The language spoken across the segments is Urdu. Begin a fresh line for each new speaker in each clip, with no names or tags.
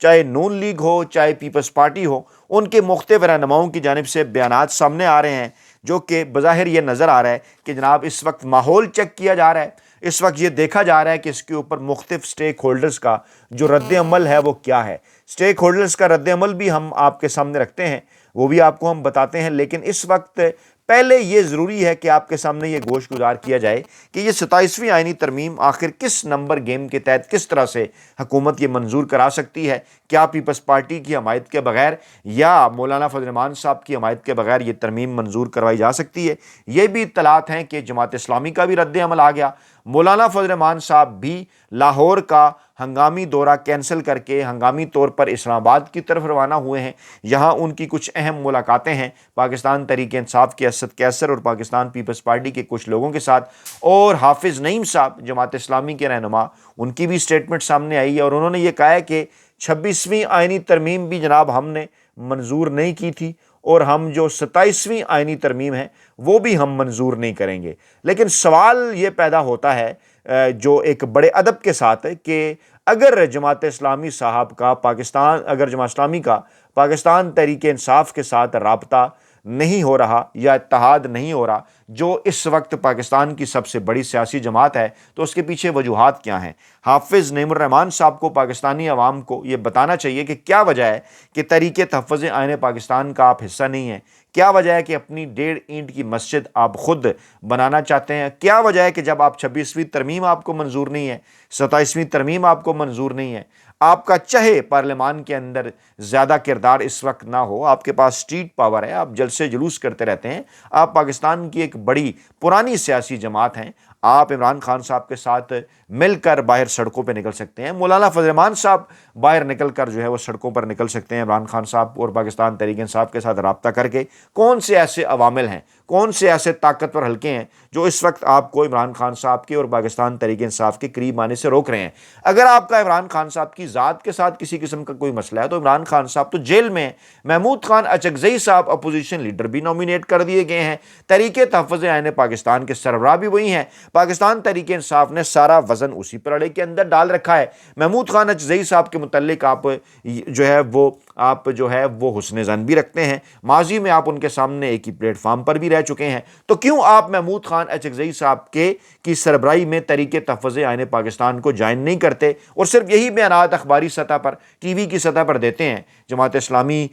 چاہے نون لیگ ہو چاہے پیپلز پارٹی ہو، ان کے مختلف رہنماؤں کی جانب سے بیانات سامنے آ رہے ہیں، جو کہ بظاہر یہ نظر آ رہا ہے کہ جناب اس وقت ماحول چیک کیا جا رہا ہے، اس وقت یہ دیکھا جا رہا ہے کہ اس کے اوپر مختلف سٹیک ہولڈرز کا جو رد عمل ہے وہ کیا ہے۔ سٹیک ہولڈرز کا رد عمل بھی ہم آپ کے سامنے رکھتے ہیں، وہ بھی آپ کو ہم بتاتے ہیں، لیکن اس وقت پہلے یہ ضروری ہے کہ آپ کے سامنے یہ گوش گزار کیا جائے کہ یہ 27ویں آئینی ترمیم آخر کس نمبر گیم کے تحت کس طرح سے حکومت یہ منظور کرا سکتی ہے۔ کیا پیپلز پارٹی کی حمایت کے بغیر یا مولانا فضل الرحمان صاحب کی حمایت کے بغیر یہ ترمیم منظور کروائی جا سکتی ہے؟ یہ بھی اطلاعات ہیں کہ جماعت اسلامی کا بھی رد عمل آ گیا۔ مولانا فضل الرحمان صاحب بھی لاہور کا ہنگامی دورہ کینسل کر کے ہنگامی طور پر اسلام آباد کی طرف روانہ ہوئے ہیں۔ یہاں ان کی کچھ اہم ملاقاتیں ہیں پاکستان تحریک انصاف کے اسد کیسر اور پاکستان پیپلز پارٹی کے کچھ لوگوں کے ساتھ، اور حافظ نعیم صاحب جماعت اسلامی کے رہنما، ان کی بھی سٹیٹمنٹ سامنے آئی ہے، اور انہوں نے یہ کہا ہے کہ 26ویں آئینی ترمیم بھی جناب ہم نے منظور نہیں کی تھی، اور ہم جو 27ویں آئینی ترمیم ہے وہ بھی ہم منظور نہیں کریں گے۔ لیکن سوال یہ پیدا ہوتا ہے جو ایک بڑے ادب کے ساتھ ہے کہ اگر جماعت اسلامی کا پاکستان تحریک انصاف کے ساتھ رابطہ نہیں ہو رہا یا اتحاد نہیں ہو رہا، جو اس وقت پاکستان کی سب سے بڑی سیاسی جماعت ہے، تو اس کے پیچھے وجوہات کیا ہیں؟ حافظ نعیم الرحمان صاحب کو پاکستانی عوام کو یہ بتانا چاہیے کہ کیا وجہ ہے کہ تحریک تحفظ آئین پاکستان کا آپ حصہ نہیں ہیں، کیا وجہ ہے کہ اپنی 1.5 اینٹ کی مسجد آپ خود بنانا چاہتے ہیں، کیا وجہ ہے کہ جب آپ 26ویں ترمیم آپ کو منظور نہیں ہے، 27ویں ترمیم آپ کو منظور نہیں ہے، آپ کا چاہے پارلیمان کے اندر زیادہ کردار اس وقت نہ ہو، آپ کے پاس اسٹریٹ پاور ہے، آپ جلسے جلوس کرتے رہتے ہیں، آپ پاکستان کی ایک بڑی پرانی سیاسی جماعت ہیں، آپ عمران خان صاحب کے ساتھ مل کر باہر سڑکوں پہ نکل سکتے ہیں، مولانا فضل الرحمان صاحب باہر نکل کر جو ہے وہ سڑکوں پر نکل سکتے ہیں عمران خان صاحب اور پاکستان تحریک انصاف کے ساتھ رابطہ کر کے۔ کون سے ایسے عوامل ہیں، کون سے ایسے طاقتور حلقے ہیں جو اس وقت آپ کو عمران خان صاحب کے اور پاکستان تحریک انصاف کے قریب آنے سے روک رہے ہیں؟ اگر آپ کا عمران خان صاحب کی ذات کے ساتھ کسی قسم کا کوئی مسئلہ ہے تو عمران خان صاحب تو جیل میں ہیں، محمود خان اچکزئی صاحب اپوزیشن لیڈر بھی نومینیٹ کر دیے گئے ہیں، تحریک تحفظ آئین پاکستان کے سربراہ بھی وہی ہیں، پاکستان تحریک انصاف نے سارا وزن اسی پلڑے کے اندر ڈال رکھا ہے۔ محمود خان اچکزئی صاحب کے متعلق آپ جو ہے وہ حسن ظن بھی رکھتے ہیں، ماضی میں آپ ان کے سامنے ایک ہی پلیٹ فارم پر بھی رہ چکے ہیں، تو کیوں آپ محمود خان اچکزئی صاحب کی سربراہی میں تحریک تحفظ آئین پاکستان کو جوائن نہیں کرتے اور صرف یہی بیانات اخباری سطح پر ٹی وی کی سطح پر دیتے ہیں؟ جماعت اسلامی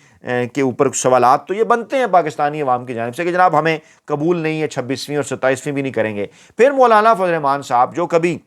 کے اوپر سوالات تو یہ بنتے ہیں پاکستانی عوام کی جانب سے کہ جناب ہمیں قبول نہیں ہے، 26ویں اور 27ویں بھی نہیں کریں گے۔ پھر مولانا فضل الرحمان صاحب جو کبھی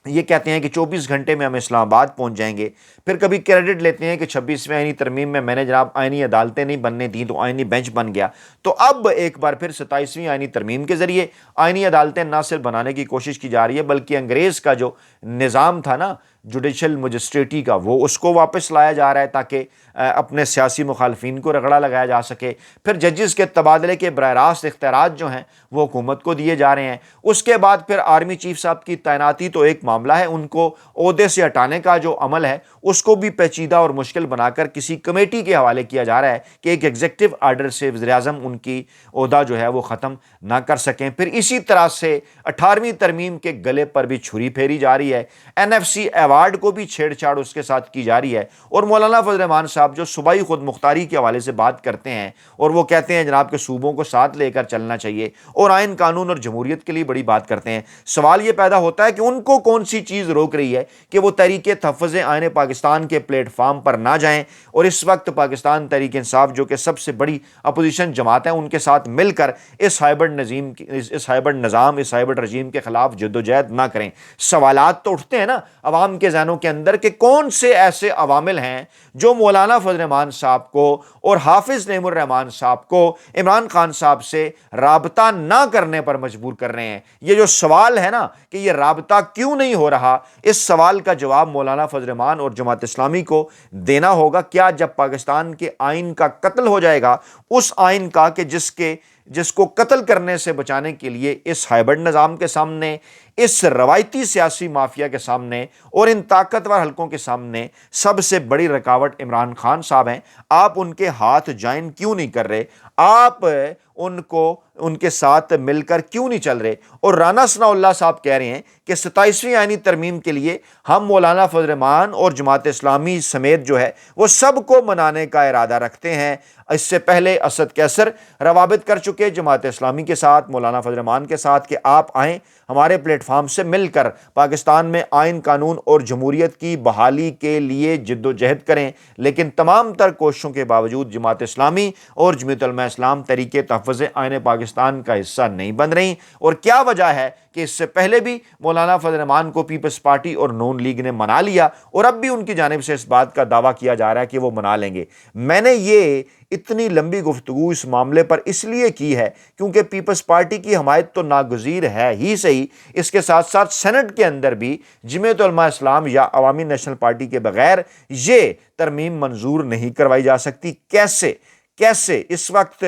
یہ کہتے ہیں کہ 24 گھنٹے میں ہم اسلام آباد پہنچ جائیں گے، پھر کبھی کریڈٹ لیتے ہیں کہ 26ویں آئینی ترمیم میں نے جناب آئینی عدالتیں نہیں بننے دیں تو آئینی بینچ بن گیا، تو اب ایک بار پھر 27ویں آئینی ترمیم کے ذریعے آئینی عدالتیں نہ صرف بنانے کی کوشش کی جا رہی ہے بلکہ انگریز کا جو نظام تھا نا جوڈیشل مجسٹریٹی کا، وہ اس کو واپس لایا جا رہا ہے تاکہ اپنے سیاسی مخالفین کو رگڑا لگایا جا سکے۔ پھر ججز کے تبادلے کے براہ راست اختیارات جو ہیں وہ حکومت کو دیے جا رہے ہیں۔ اس کے بعد پھر آرمی چیف صاحب کی تعیناتی تو ایک معاملہ ہے، ان کو عہدے سے ہٹانے کا جو عمل ہے اس کو بھی پیچیدہ اور مشکل بنا کر کسی کمیٹی کے حوالے کیا جا رہا ہے کہ ایک ایگزیکٹو آرڈر سے وزیر اعظم ان کی عہدہ جو ہے وہ ختم نہ کر سکیں۔ پھر اسی طرح سے 18ویں ترمیم کے گلے پر بھی چھری پھیری جا رہی ہے، NFC ایوارڈ کو بھی چھیڑ چھاڑ اس کے ساتھ کی جا رہی ہے، اور مولانا فضل الرحمان صاحب جو صوبائی خود مختاری کے حوالے سے بات کرتے ہیں اور وہ کہتے ہیں جناب کہ صوبوں کو ساتھ لے کر چلنا چاہیے اور آئین قانون اور جمہوریت کے لیے بڑی بات کرتے ہیں، سوال یہ پیدا ہوتا ہے کہ ان کو کون سی چیز روک رہی ہے کہ وہ تحریک تحفظ آئین پاکستان کے پلیٹ فارم پر نہ جائیں اور اس وقت پاکستان تحریک انصاف جو کہ سب سے بڑی اپوزیشن جماعت ہے ان کے ساتھ مل کر اس ہائبرڈ نظام اس ہائبرڈ رجیم کے خلاف جدوجہد نہ کریں۔ سوالات تو اٹھتے ہیں نا عوام کے ذہنوں کے اندر کہ کون سے ایسے عوامل ہیں جو مولانا فضل الرحمان صاحب کو اور حافظ نعیم الرحمان صاحب کو عمران خان صاحب سے رابطہ نہ کرنے پر مجبور کر رہے ہیں۔ یہ جو سوال ہے نا کہ یہ رابطہ کیوں نہیں ہو رہا، اس سوال کا جواب مولانا فضل الرحمان اور جماعت اسلامی کو دینا ہوگا۔ کیا جب پاکستان کے آئین کا قتل ہو جائے گا، اس آئین کا کہ جس کو قتل کرنے سے بچانے کے لیے اس ہائبرڈ نظام کے سامنے، اس روایتی سیاسی مافیا کے سامنے اور ان طاقتور حلقوں کے سامنے سب سے بڑی رکاوٹ عمران خان صاحب ہیں، آپ ان کے ہاتھ جوائن کیوں نہیں کر رہے؟ آپ ان کے ساتھ مل کر کیوں نہیں چل رہے؟ اور رانا ثناء اللہ صاحب کہہ رہے ہیں کہ 27ویں آئینی ترمیم کے لیے ہم مولانا فضل الرحمان اور جماعت اسلامی سمیت جو ہے وہ سب کو منانے کا ارادہ رکھتے ہیں۔ اس سے پہلے اسد کیسر روابط کر چکے جماعت اسلامی کے ساتھ، مولانا فضل الرحمان کے ساتھ، کہ آپ آئیں ہمارے پلیٹ فارم سے مل کر پاکستان میں آئین قانون اور جمہوریت کی بحالی کے لیے جد و جہد کریں، لیکن تمام تر کوششوں کے باوجود جماعت اسلامی اور جمعیت علماء اسلام تحریک تحفظ آئین پاکستان کا حصہ نہیں بن رہی۔ اور کیا وجہ ہے کہ اس سے پہلے بھی مولانا فضل الرحمان کو پیپلز پارٹی اور نون لیگ نے منا لیا، اور اب بھی ان کی جانب سے اس بات کا دعویٰ کیا جا رہا ہے کہ وہ منا لیں گے۔ میں نے یہ اتنی لمبی گفتگو اس معاملے پر اس لیے کی ہے کیونکہ پیپلز پارٹی کی حمایت تو ناگزیر ہے ہی صحیح، اس کے ساتھ ساتھ سینٹ کے اندر بھی جمعیت علماء اسلام یا عوامی نیشنل پارٹی کے بغیر یہ ترمیم منظور نہیں کروائی جا سکتی۔ کیسے اس وقت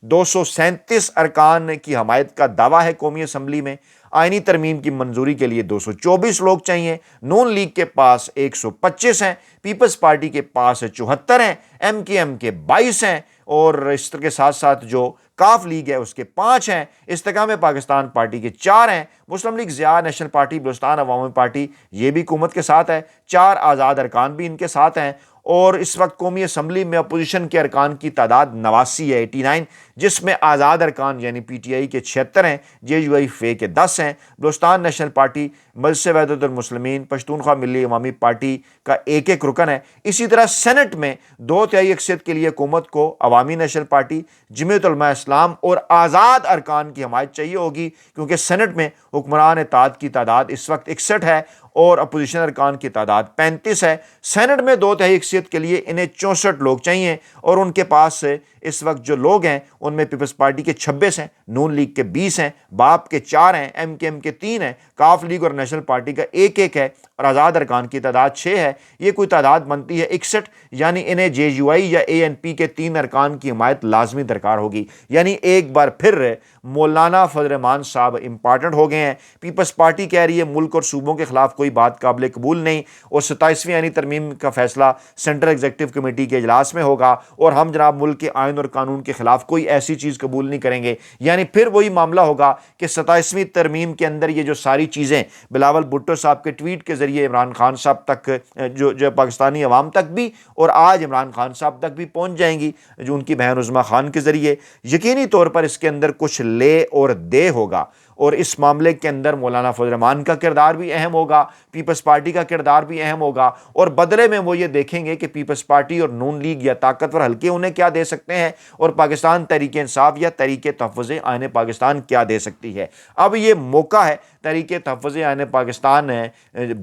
237 ارکان کی حمایت کا دعویٰ ہے قومی اسمبلی میں، آئینی ترمیم کی منظوری کے لیے 224 لوگ چاہیے، نون لیگ کے پاس 125 ہیں، پیپلز پارٹی کے پاس 74 ہیں، ایم کے ایم کے 22 ہیں، اور اس کے ساتھ ساتھ جو کاف لیگ ہے اس کے 5 ہیں، استحکام پاکستان پارٹی کے 4 ہیں، Muslim League Zia national party Balochistan Awami party یہ بھی حکومت کے ساتھ ہے، 4 آزاد ارکان بھی ان کے ساتھ ہیں، اور اس وقت قومی اسمبلی میں اپوزیشن کے ارکان کی تعداد 89 ہے، 89، جس میں آزاد ارکان یعنی پی ٹی آئی کے 76 ہیں، جے یو آئی فے کے 10 ہیں، بلوچستان نیشنل پارٹی، مجلس وحدت المسلمین، پشتونخوا ملی عوامی پارٹی کا ایک رکن ہے۔ اسی طرح سینٹ میں 2/3 اکثریت کے لیے حکومت کو عوامی نیشنل پارٹی، جمعیت علماء اسلام اور آزاد ارکان کی حمایت چاہیے ہوگی، کیونکہ سینٹ میں حکمران اتحاد کی تعداد اس وقت 61 ہے اور اپوزیشن ارکان کی تعداد 35 ہے۔ سینٹ میں 2/3 اکثریت کے لیے انہیں 64 لوگ چاہیے، اور ان کے پاس اس وقت جو لوگ ہیں ان میں پیپلز پارٹی کے 26 ہیں، نون لیگ کے 20 ہیں، باپ کے 4 ہیں، ایم کے ایم کے 3 ہیں، کاف لیگ اور نیشنل پارٹی کا 1 ہے، اور آزاد ارکان کی تعداد 6 ہے۔ یہ کوئی تعداد بنتی ہے 61، یعنی انہیں جے یو آئی یا اے این پی کے 3 ارکان کی حمایت لازمی درکار ہوگی۔ یعنی ایک بار پھر مولانا فضل الرحمان صاحب امپارٹنٹ ہو گئے ہیں۔ پیپلز پارٹی کہہ رہی ہے ملک اور صوبوں کے خلاف کوئی بات قابل قبول نہیں، اور 27ویں آئینی ترمیم کا فیصلہ سینٹرل ایگزیکٹو کمیٹی کے اجلاس میں ہوگا، اور ہم جناب ملک کے آئین اور قانون کے خلاف کوئی ایسی چیز قبول نہیں کریں گے۔ یعنی پھر وہی معاملہ ہوگا کہ 27ویں ترمیم کے اندر یہ جو ساری چیزیں بلاول بھٹو صاحب کے ٹویٹ کے ذریعے عمران خان صاحب تک جو پاکستانی عوام تک بھی، اور آج عمران خان صاحب تک بھی پہنچ جائیں گی جو ان کی بہن عظمیٰ خان کے ذریعے، یقینی طور پر اس کے اندر کچھ لے اور دے ہوگا، اور اس معاملے کے اندر مولانا فضل الرحمان کا کردار بھی اہم ہوگا، پیپلز پارٹی کا کردار بھی اہم ہوگا، اور بدلے میں وہ یہ دیکھیں گے کہ پیپلز پارٹی اور نون لیگ یا طاقتور حلقے انہیں کیا دے سکتے ہیں، اور پاکستان تحریک انصاف یا تحریک تحفظ آئین پاکستان کیا دے سکتی ہے۔ اب یہ موقع ہے تحریک تحفظ آئین پاکستان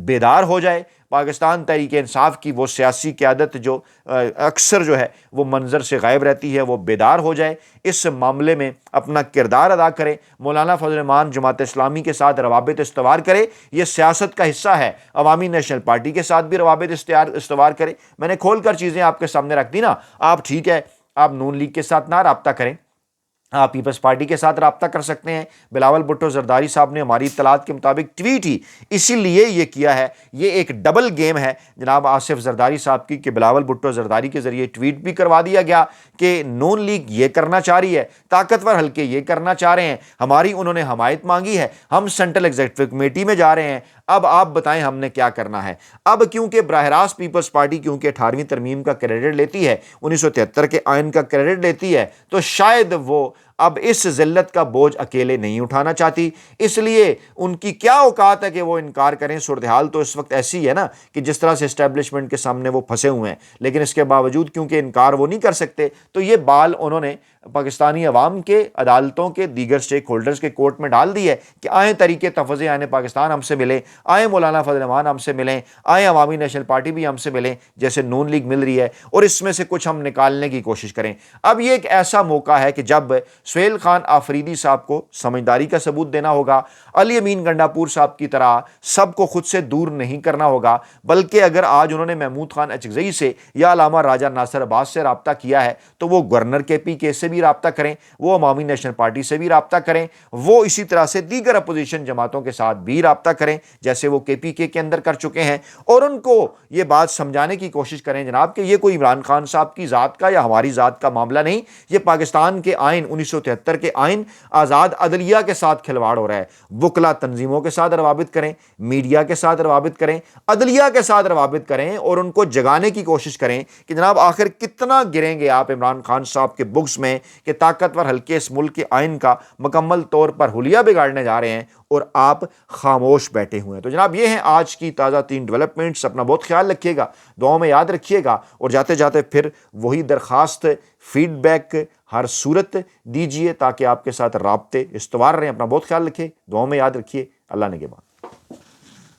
بیدار ہو جائے، پاکستان تحریک انصاف کی وہ سیاسی قیادت جو اکثر جو ہے وہ منظر سے غائب رہتی ہے، وہ بیدار ہو جائے، اس معاملے میں اپنا کردار ادا کرے، مولانا فضل الرحمان جماعت اسلامی کے ساتھ روابط استوار کرے، یہ سیاست کا حصہ ہے، عوامی نیشنل پارٹی کے ساتھ بھی روابط استوار کرے۔ میں نے کھول کر چیزیں آپ کے سامنے رکھ دی نا، آپ ٹھیک ہے آپ نون لیگ کے ساتھ نہ رابطہ کریں، آپ پیپلز پارٹی کے ساتھ رابطہ کر سکتے ہیں۔ بلاول بھٹو زرداری صاحب نے ہماری اطلاعات کے مطابق ٹویٹ ہی اسی لیے یہ کیا ہے، یہ ایک ڈبل گیم ہے جناب آصف زرداری صاحب کی، کہ بلاول بھٹو زرداری کے ذریعے ٹویٹ بھی کروا دیا گیا کہ نون لیگ یہ کرنا چاہ رہی ہے، طاقتور حلقے یہ کرنا چاہ رہے ہیں، ہماری انہوں نے حمایت مانگی ہے، ہم سینٹرل ایگزیکٹو کمیٹی میں جا رہے ہیں، اب آپ بتائیں ہم نے کیا کرنا ہے۔ اب کیونکہ براہ راست پیپلز پارٹی کیونکہ 18ویں ترمیم کا کریڈٹ لیتی ہے، 1973 کے آئین کا کریڈٹ لیتی ہے، تو شاید وہ اب اس ذلت کا بوجھ اکیلے نہیں اٹھانا چاہتی، اس لیے ان کی کیا اوقات ہے کہ وہ انکار کریں۔ صورتحال تو اس وقت ایسی ہے نا کہ جس طرح سے اسٹیبلشمنٹ کے سامنے وہ پھنسے ہوئے ہیں، لیکن اس کے باوجود کیونکہ انکار وہ نہیں کر سکتے، تو یہ بال انہوں نے پاکستانی عوام کے، عدالتوں کے، دیگر سٹیک ہولڈرز کے کورٹ میں ڈال دی ہے کہ آئیں تحریک تحفظ آئین پاکستان ہم سے ملیں، آئیں مولانا فضل الرحمان ہم سے ملیں، آئیں عوامی نیشنل پارٹی بھی ہم سے ملیں جیسے نون لیگ مل رہی ہے، اور اس میں سے کچھ ہم نکالنے کی کوشش کریں۔ اب یہ ایک ایسا موقع ہے کہ جب سہیل خان آفریدی صاحب کو سمجھداری کا ثبوت دینا ہوگا، علی امین گنڈاپور صاحب کی طرح سب کو خود سے دور نہیں کرنا ہوگا، بلکہ اگر آج انہوں نے محمود خان اچکزئی سے یا علامہ راجہ ناصر عباس سے رابطہ کیا ہے تو وہ گورنر کے پی کے سے بھی رابطہ کریں، وہ عوامی نیشنل پارٹی سے بھی رابطہ کریں، وہ اسی طرح سے دیگر اپوزیشن جماعتوں کے ساتھ بھی رابطہ کریں جیسے وہ KPK کے اندر کر چکے ہیں، اور ان کو یہ بات سمجھانے کی کوشش کریں جناب کہ یہ کوئی عمران خان صاحب کی ذات کا یا ہماری ذات کا معاملہ نہیں، یہ پاکستان کے آئین 1973 کے آئین آزاد عدلیہ کے ساتھ کھلواڑ ہو رہا ہے۔ وکلا تنظیموں کے ساتھ روابط کریں، میڈیا کے ساتھ روابط کریں، عدلیہ کے ساتھ روابط کریں، اور ان کو جگانے کی کوشش کریں کہ جناب آخر کتنا گریں گے آپ عمران خان صاحب کے بگس میں کہ طاقتور حلقے اس ملک کے آئین کا مکمل طور پر حلیہ بگاڑنے جا رہے ہیں اور آپ خاموش بیٹھے ہوئے ہیں۔ تو جناب یہ ہیں آج کی تازہ 3 ڈیولپمنٹس، اپنا بہت خیال رکھیے گا، دعاؤں میں یاد رکھیے گا، اور جاتے جاتے پھر وہی درخواست، فیڈ بیک ہر صورت دیجیے تاکہ آپ کے ساتھ رابطے استوار رہیں۔ اپنا بہت خیال رکھیے، دعاؤں میں یاد رکھیے، اللہ نگہبان۔